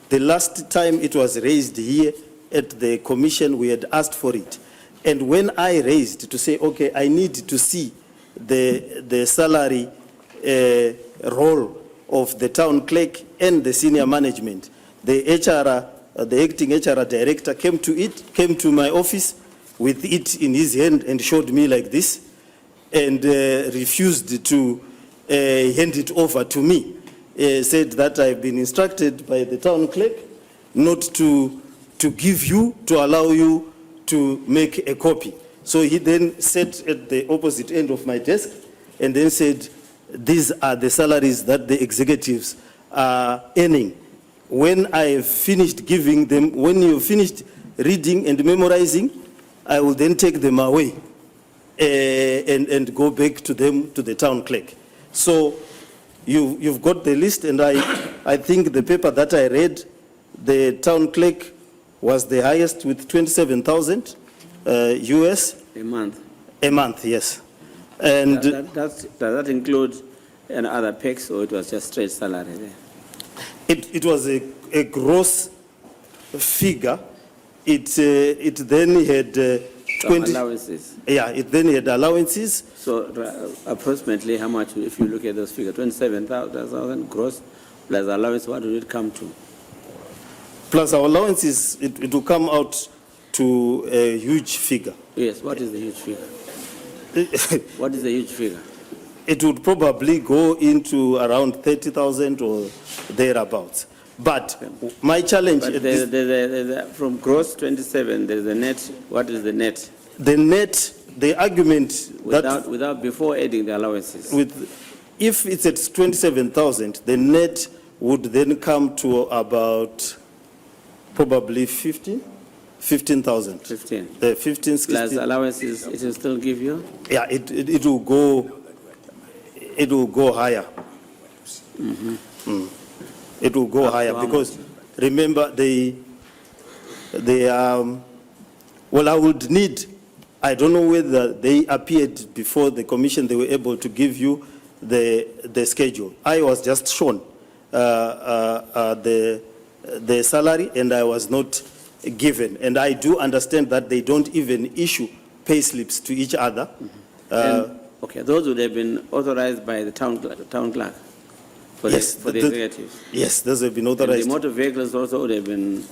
The last time it was raised here at the commission, we had asked for it. And when I raised to say, okay, I need to see the salary role of the town clerk and the senior management, the acting HR director came to my office with it in his hand and showed me like this, and refused to hand it over to me. Said that I've been instructed by the town clerk not to give you, to allow you to make a copy. So he then sat at the opposite end of my desk and then said, these are the salaries that the executives are earning. When I finished giving them, when you finished reading and memorizing, I will then take them away and go back to them, to the town clerk. So you've got the list, and I think the paper that I read, the town clerk was the highest with 27,000 US. A month? A month, yes. And does that include any other perks, or it was just straight salary there? It was a gross figure. It then had 20 allowances. Yeah, it then had allowances. So approximately how much, if you look at those figures, 27,000 gross plus allowance, what would it come to? Plus our allowances, it will come out to a huge figure. Yes, what is the huge figure? What is the huge figure? It would probably go into around 30,000 or thereabouts. But my challenge... But from gross 27, there's a net. What is the net? The net, the argument... Without before adding the allowances? If it's at 27,000, the net would then come to about probably 15,000. 15. The 15, 16. Plus allowances, it will still give you? Yeah, it will go... It will go higher. It will go higher because, remember, well, I would need, I don't know whether they appeared before the commission, they were able to give you the schedule. I was just shown the salary, and I was not given. And I do understand that they don't even issue pay slips to each other. Okay, those would have been authorized by the town clerk for yes, the executives. Yes, those have been authorized. And the motor vehicles also would have been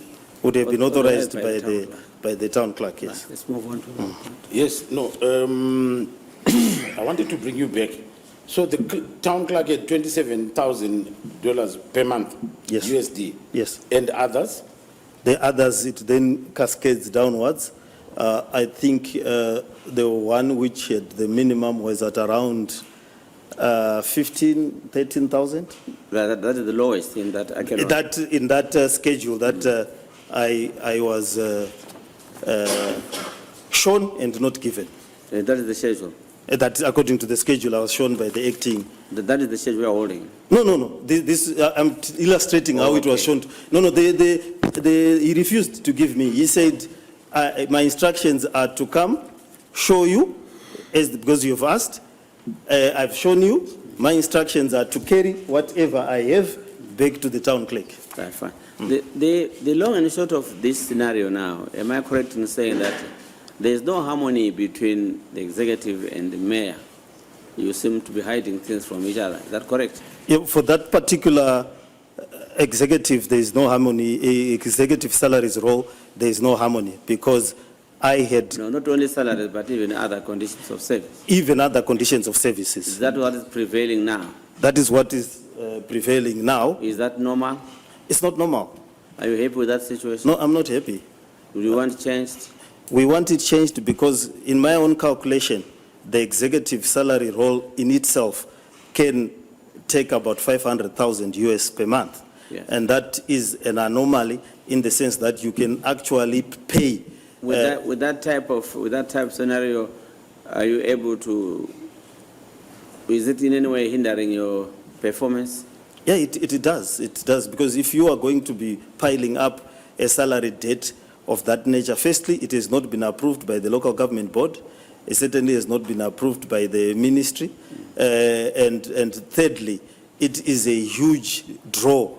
authorized by the town clerk. Yes. Let's move on to that. Yes. No. I wanted to bring you back. So the town clerk had $27,000 per month. Yes. USD. Yes. And others. The others, it then cascades downwards. I think the one which had the minimum was at around 13,000. That is the lowest in that account. That in that schedule that I was shown and not given. That is the schedule. That according to the schedule I was shown by the acting. That is the schedule we are holding. No. This I'm illustrating how it was shown. No. He refused to give me. He said, my instructions are to come, show you, because you've asked. I've shown you. My instructions are to carry whatever I have back to the town clerk. Right, fine. The long and short of this scenario now, am I correct in saying that there is no harmony between the executive and the mayor? You seem to be hiding things from each other. Is that correct? Yeah, for that particular executive, there is no harmony. Executive salaries role, there is no harmony because I had... No, not only salaries, but even other conditions of service. Even other conditions of services. Is that what is prevailing now? That is what is prevailing now. Is that normal? It's not normal. Are you happy with that situation? No, I'm not happy. Do you want it changed? We want it changed because in my own calculation, the executive salary role in itself can take about 500,000 US per month. Yeah. And that is an anomaly in the sense that you can actually pay. With that type of scenario, are you able to, is it in any way hindering your performance? Yeah, it does. It does, because if you are going to be piling up a salary debt of that nature, firstly, it has not been approved by the local government board. It certainly has not been approved by the ministry. And thirdly, it is a huge draw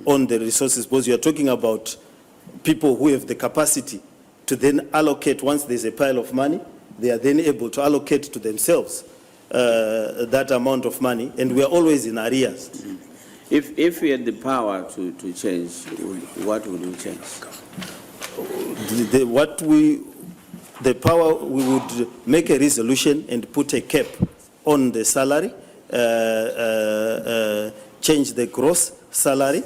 on the resources, because you are talking about people who have the capacity to then allocate. Once there's a pile of money, they are then able to allocate to themselves that amount of money, and we are always in arrears. If we had the power to change, what would we change? The power, we would make a resolution and put a cap on the salary, change the gross salary,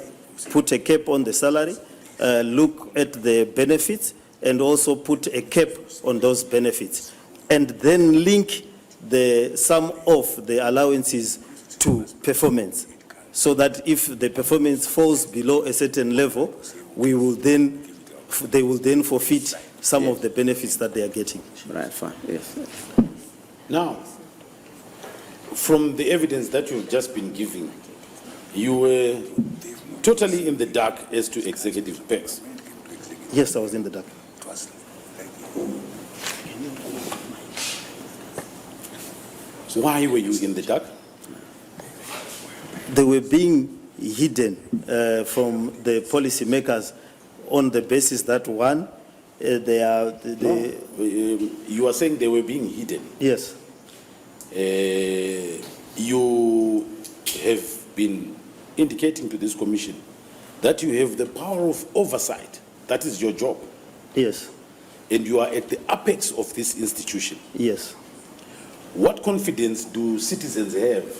put a cap on the salary, look at the benefits, and also put a cap on those benefits, and then link the sum of the allowances to performance, so that if the performance falls below a certain level, they will then forfeit some of the benefits that they are getting. Right, fine, yes. Now, from the evidence that you've just been giving, you were totally in the dark as to executive perks. Yes, I was in the dark. Why were you in the dark? They were being hidden from the policymakers on the basis that, one, they are... You are saying they were being hidden. Yes. You have been indicating to this commission that you have the power of oversight. That is your job. Yes. And you are at the apex of this institution. Yes. What confidence do citizens have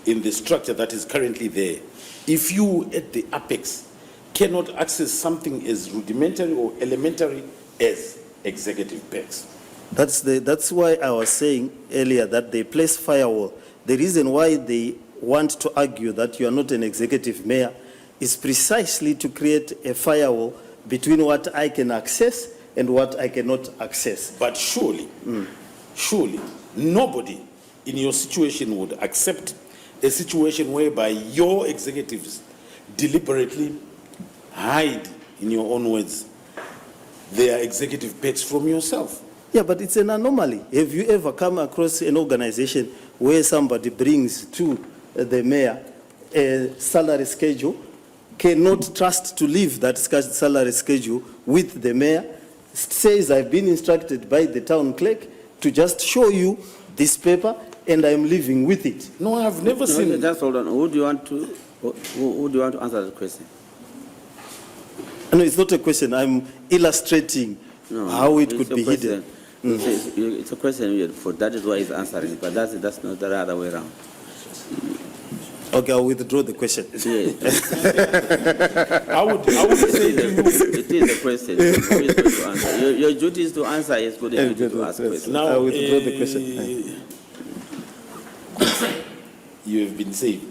in the structure that is currently there if you, at the apex, cannot access something as rudimentary or elementary as executive perks? That's why I was saying earlier that they place firewall. The reason why they want to argue that you are not an executive mayor is precisely to create a firewall between what I can access and what I cannot access. But surely, surely, nobody in your situation would accept a situation whereby your executives deliberately hide, in your own words, their executive perks from yourself. Yeah, but it's an anomaly. Have you ever come across an organization where somebody brings to the mayor a salary schedule, cannot trust to leave that salary schedule with the mayor, says, I've been instructed by the town clerk to just show you this paper and I'm living with it? No, I've never seen it. Just hold on. Who do you want to answer the question? No, it's not a question. I'm illustrating how it could be hidden. It's a question for that is why he's answering, but that's not the other way around. Okay, I'll withdraw the question. Yes. I would say to you, it is a question. Who is going to answer? Your duty is to answer. It's good duty to ask questions. now I withdraw the question. You have been saved.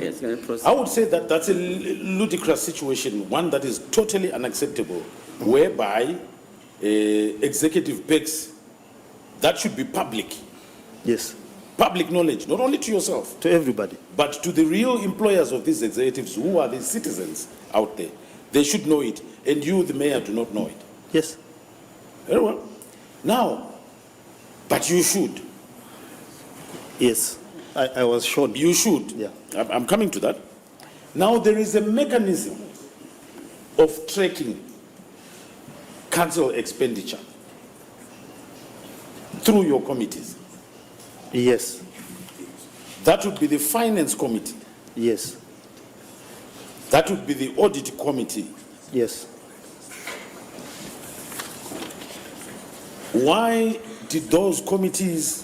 Yes, can I proceed? I would say that that's a ludicrous situation, one that is totally unacceptable, whereby executive perks, that should be public. Yes, Public knowledge, not only to yourself, to everybody. but to the real employers of these executives, who are the citizens out there. They should know it, and you, the mayor, do not know it. Yes. Very well. Now, but you should. Yes, I was shown. You should. Yeah. I'm coming to that. Now, there is a mechanism of tracking council expenditure through your committees. Yes. That would be the finance committee. Yes. That would be the audit committee. Yes. Why did those committees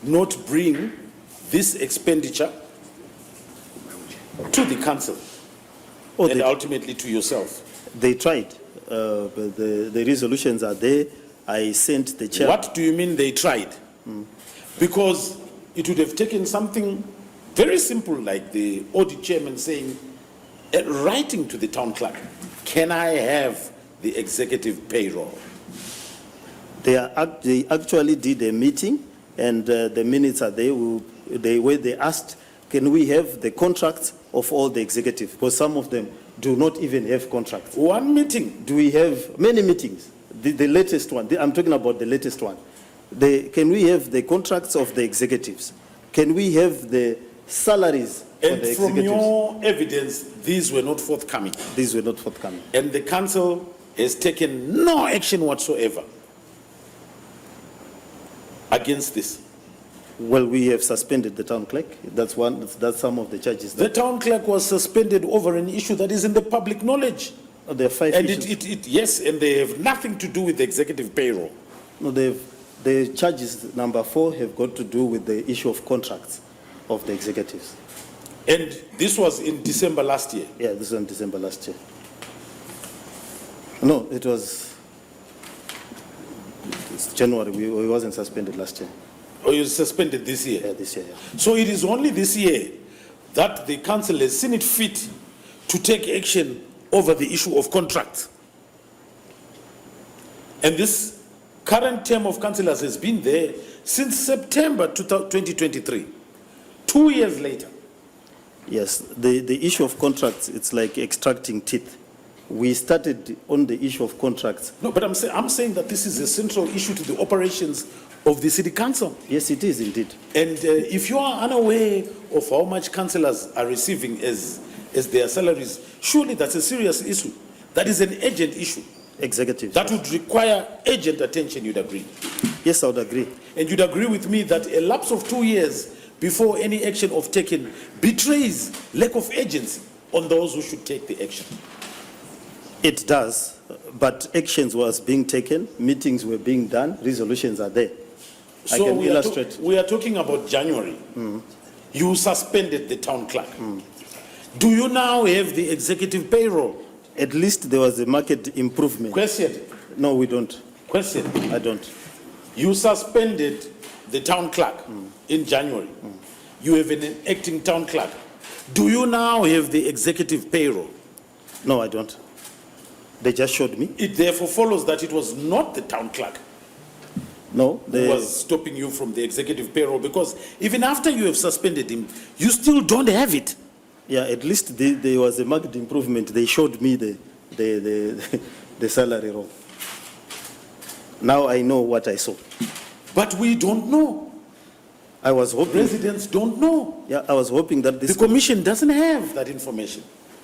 not bring this expenditure to the council and ultimately to yourself? They tried, but the resolutions are there. I sent the chair. What do you mean they tried? Because it would have taken something very simple like the audit chairman saying, writing to the town clerk, can I have the executive payroll? They actually did a meeting, and the minutes are there. Where they asked, can we have the contracts of all the executives? Because some of them do not even have contracts. One meeting. Do we have many meetings? The latest one, I'm talking about the latest one. Can we have the contracts of the executives? Can we have the salaries And the from executives. your evidence, these were not forthcoming. These were not forthcoming. And the council has taken no action whatsoever against this. Well, we have suspended the town clerk. That's some of the charges. The town clerk was suspended over an issue that is in the public knowledge. There are 5 And issues. yes, and they have nothing to do with the executive payroll. No, the charges number 4 have got to do with the issue of contracts of the executives. And this was in December last year. Yeah, this was in December last year. No, it's January. We wasn't suspended last year. Or you suspended this year? Yeah, this year, yeah. So it is only this year that the council has seen it fit to take action over the issue of contracts. And this current term of councillors has been there since September 2023, 2 years later. Yes, the issue of contracts, it's like extracting teeth. We started on the issue of contracts. No, but I'm saying that this is a central issue to the operations of the city council. Yes, it is indeed. And if you are unaware of how much councillors are receiving as their salaries, surely that's a serious issue. That is an urgent issue. Executives. That would require urgent attention, you'd agree. Yes, I would agree. And you'd agree with me that a lapse of 2 years before any action of taken betrays lack of urgency on those who should take the action. It does, but actions was being taken, meetings were being done, resolutions are there. I So can we illustrate. we are talking about January. You suspended the town clerk. Do you now have the executive payroll? At least there was a market improvement. Question. No, we don't. Question. I don't. You suspended the town clerk in January. You have an acting town clerk. Do you now have the executive payroll? No, I don't. They just showed me. It therefore follows that it was not the town clerk No, who was stopping you from the executive payroll, because even after you have suspended him, you still don't have it. yeah, at least there was a market improvement. They showed me the salary roll. Now I know what I saw. But we don't know. I was hoping. Residents don't know. Yeah, I was hoping that The this. commission doesn't have that information.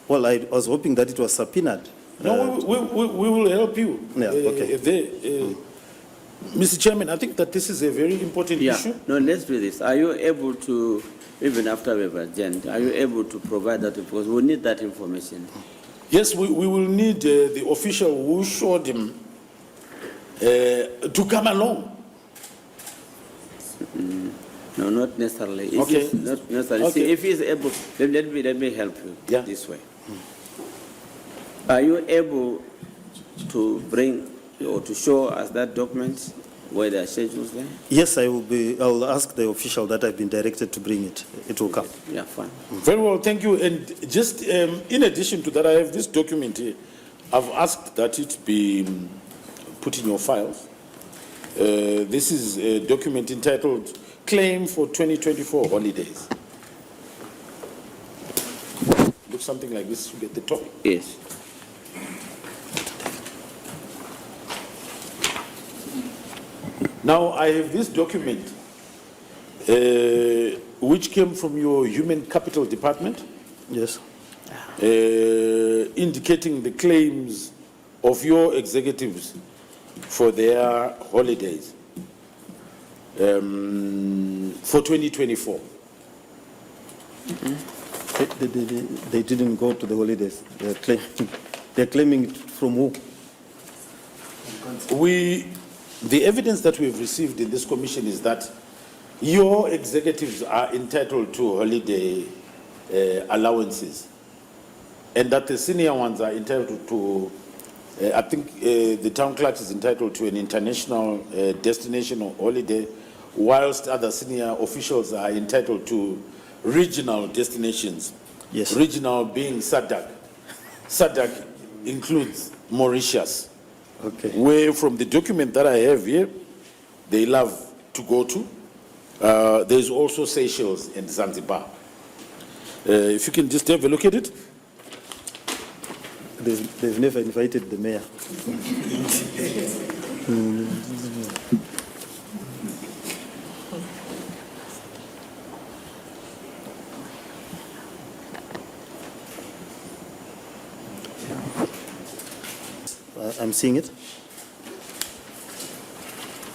Well, I was hoping that it was subpoenaed. No, we will help you. Yeah, okay. Mr. Chairman, I think that this is a very important Yeah, issue. no, let's do this. Are you able to, even after we've adjourned, are you able to provide that? Because we need that information. Yes, we will need the official who showed him to come along. No, not necessarily. If Okay. it's not necessarily. Okay. See, if he's able, let me help you Yeah. this way. Are you able to bring or to show us that document where there are schedules there? Yes, I will ask the official that I've been directed to bring it. It will come. Yeah, fine. Very well, thank you. And just in addition to that, I have this document here. I've asked that it be put in your files. This is a document entitled Claim for 2024 Holidays. Looks something like this at the top. Yes. Now, I have this document which came from your Human Capital Department, Yes. indicating the claims of your executives for their holidays for 2024. They didn't go to the holidays. They're claiming it from who? The evidence that we've received in this commission is that your executives are entitled to holiday allowances, and that the senior ones are entitled to, I think the town clerk is entitled to an international destination or holiday, whilst other senior officials are entitled to regional destinations. Yes. Regional being SADC. SADC includes Mauritius, Okay. where from the document that I have here, they love to go to. There's also Seychelles and Zanzibar. If you can just have a look at it. They've never invited the mayor. I'm seeing it.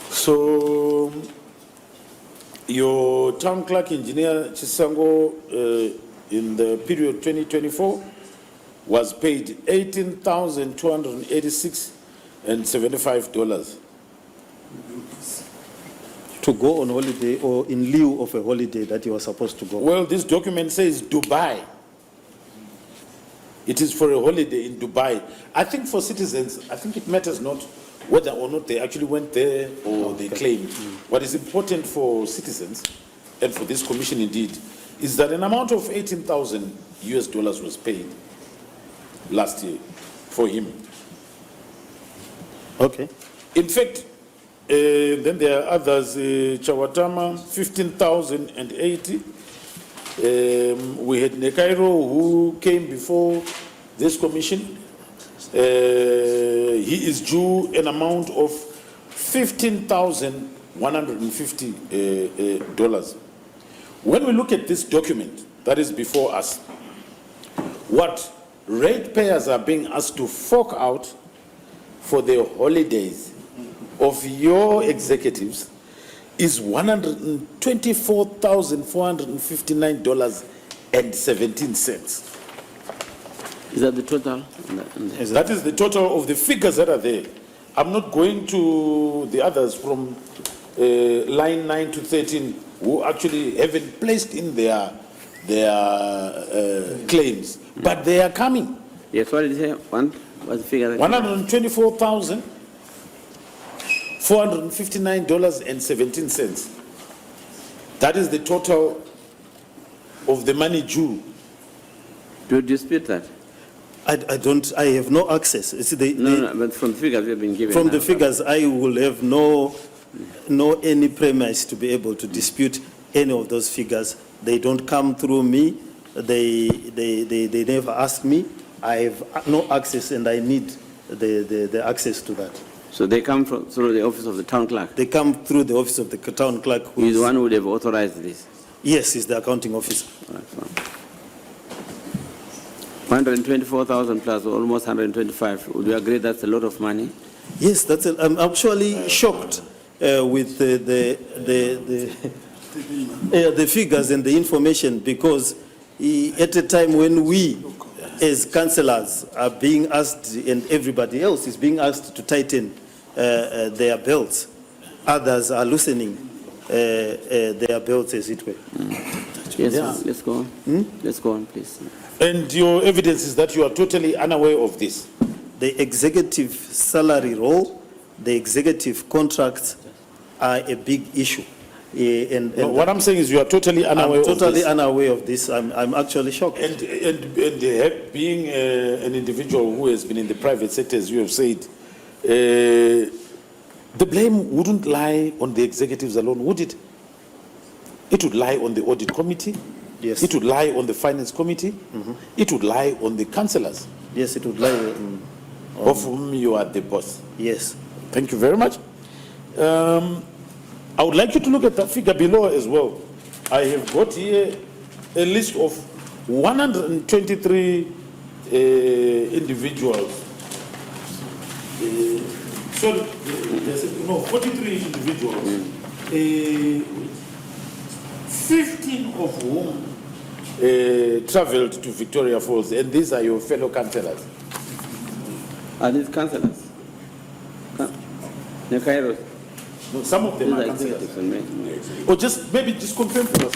So, your town clerk engineer Chisango in the period 2024 was paid $18,286.75. To go on holiday or in lieu of a holiday that you were supposed to go. Well, this document says Dubai. It is for a holiday in Dubai. I think for citizens, I think it matters not whether or not they actually went there or they claimed. What is important for citizens, and for this commission indeed, is that an amount of $18,000 was paid last year for him. Okay. In fact, then there are others, Chawatama, 15,080. We had Nekairo who came before this commission. He is due an amount of $15,150. When we look at this document that is before us, what ratepayers are being asked to fork out for the holidays of your executives is $124,459.17. Is that the total? That is the total of the figures that are there. I'm not going to the others from line 9 to 13 who actually haven't placed in their claims, but they are coming. Yes, what did you say? What's the figure? $124,459.17. That is the total of the money due. Do you dispute that? I have no access. It's No, but from the figures we have been given. From now, the figures, I will have no any premise to be able to dispute any of those figures. They don't come through me. They never ask me. I have no access, and I need the access to that. So they come through the office of the town clerk? They come through the office of the town clerk. Who is the one who would have authorized this? Yes, he's the accounting officer. All right, fine. 124,000 plus, almost 125. Would you agree that's a lot of money? Yes, I'm actually shocked with the figures and the information, because at a time when we, as councillors, are being asked, and everybody else is being asked to tighten their belts, others are loosening their belts, as it were. Yes, Yeah. let's go on. Let's go on, please. And your evidence is that you are totally unaware of this. The executive salary roll, the executive contracts are a big issue. And No, what I'm saying is you are totally unaware I'm totally of this. unaware of this. I'm actually shocked. And being an individual who has been in the private sector, as you have said, the blame wouldn't lie on the executives alone, would it? It would lie on the audit committee. Yes. It would lie on the finance committee. It would lie on the councillors, Yes, it would lie. of whom you are the boss. Yes. Thank you very much. I would like you to look at the figure below as well. I have got here a list of 123 individuals. Sorry, no, 43 individuals. 15 of whom traveled to Victoria Falls, and these are your fellow councillors. Are these councillors? The Kairos? No, some of them These are are councillors. executives. Or just maybe just confirm for us.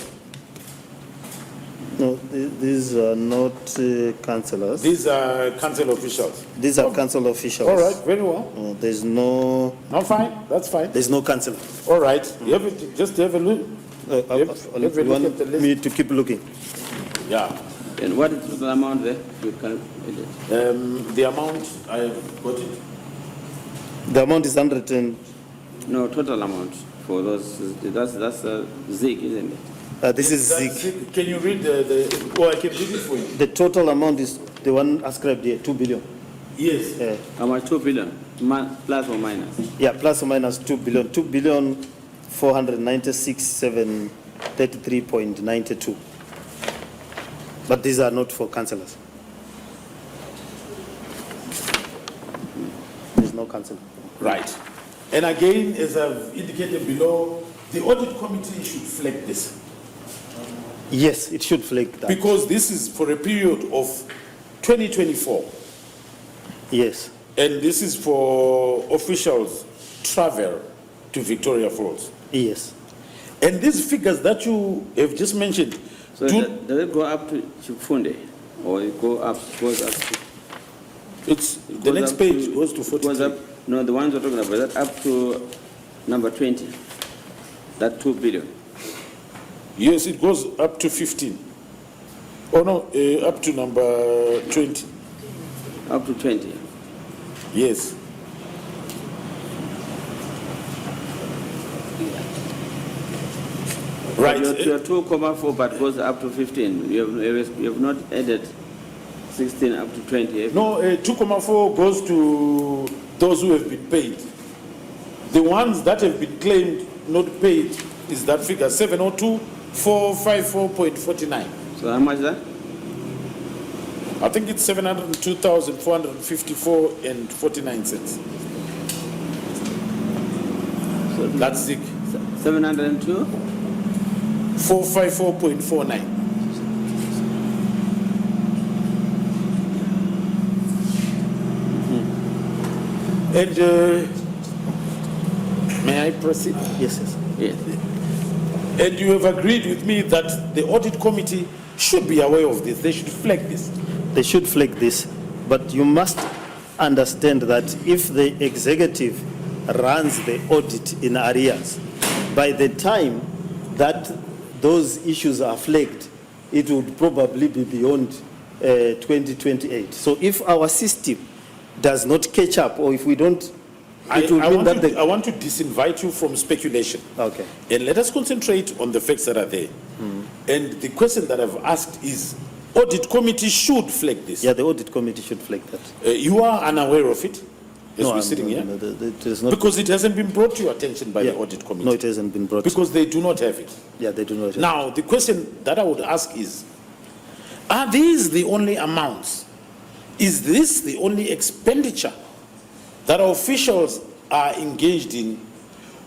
No, these are not councillors. These are council officials. These are council officials. All right, very well. There's no. No, fine, that's fine. There's no councillor. All right, you have just have a look. You look want at the list. me to keep looking? Yeah. And what is the amount there? You can, The amount, I have got it. The amount is 100 and. no, total amount for those. That's Zig, isn't it? This is That's Zig. it. Can you read the I can read it for you. The total amount is the one ascribed here, 2 billion. Yes. How much? 2 billion? Plus or minus? Yeah, plus or minus 2 billion. 2,496,733.92. But these are not for councillors. No councillor. Right. And again, as I've indicated below, the audit committee should flag this. Yes, it should flag that. Because this is for a period of 2024. Yes. And this is for officials travel to Victoria Falls. Yes. And these figures that you have just mentioned, So does it go up to Chifunde? Or it goes up to... it's the next page goes to 43. Goes up, no, the ones we're talking about, that up to number 20. That 2 billion. Yes, it goes up to 15. Oh no, up to number 20. Up to 20. Yes. Right. Your 2.4 but goes up to 15. You have not added 16 up to 20. No, 2.4 goes to those who have been paid. The ones that have been claimed not paid is that figure 702,454.49. So how much is that? I think it's 702,454.49 cents. So That's sick. 702? 454.49. And may I proceed? Yes, yes. Yes. And you have agreed with me that the audit committee should be aware of this. They should flag this. They should flag this, but you must understand that if the executive runs the audit in arrears, by the time that those issues are flagged, it would probably be beyond 2028. So if our system does not catch up, or if we don't, it will mean that I want to disinvite you from speculation. Okay. And let us concentrate on the facts that are there. And the question that I've asked is, audit committee should flag this. Yeah, the audit committee should flag that. You are unaware of it, as we're I'm- sitting here? no, it is not. Because it hasn't been brought to your attention by Yeah. the audit committee. No, it hasn't been brought. Because they do not have it. Yeah, they do not. Now, the question that I would ask is, are these the only amounts? Is this the only expenditure that our officials are engaged in,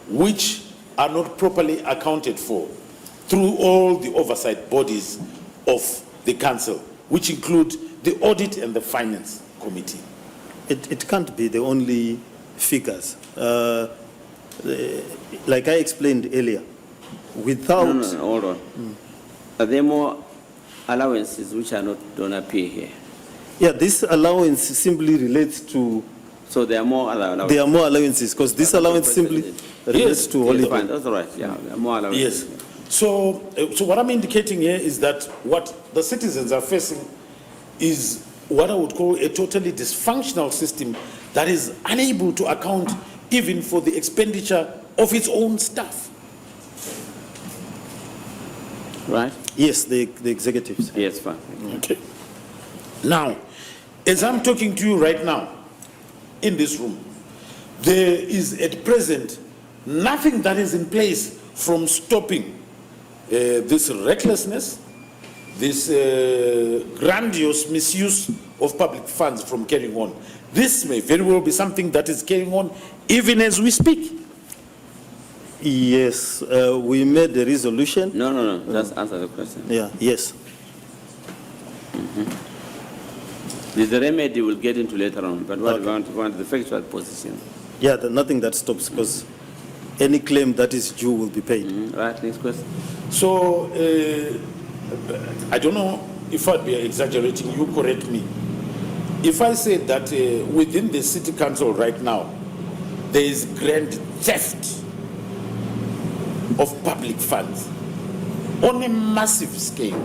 which are not properly accounted for through all the oversight bodies of the council, which include the audit and the finance committee? It can't be the only figures. Like I explained earlier, without... No, hold on. Are there more allowances which don't appear here? Yeah, this allowance simply relates to... So there are more allowances. There are more allowances, because this allowance simply relates to Yes, holiday. fine, that's all right. Yeah, there are more allowances. Yes. So what I'm indicating here is that what the citizens are facing is what I would call a totally dysfunctional system that is unable to account even for the expenditure of its own staff. Right? Yes, the executives. Yes, fine. Okay. Now, as I'm talking to you right now, in this room, there is at present nothing that is in place from stopping this recklessness, this grandiose misuse of public funds from carrying on. This may very well be something that is carrying on even as we speak. Yes, we made a resolution. No. Just answer the question. Yeah, yes. The remedy we'll get into later on, but what we want the factual position. Yeah, nothing that stops, because any claim that is due will be paid. Right, next question. So, I don't know if I'd be exaggerating, you correct me. If I say that within the city council right now, there is grand theft of public funds on a massive scale,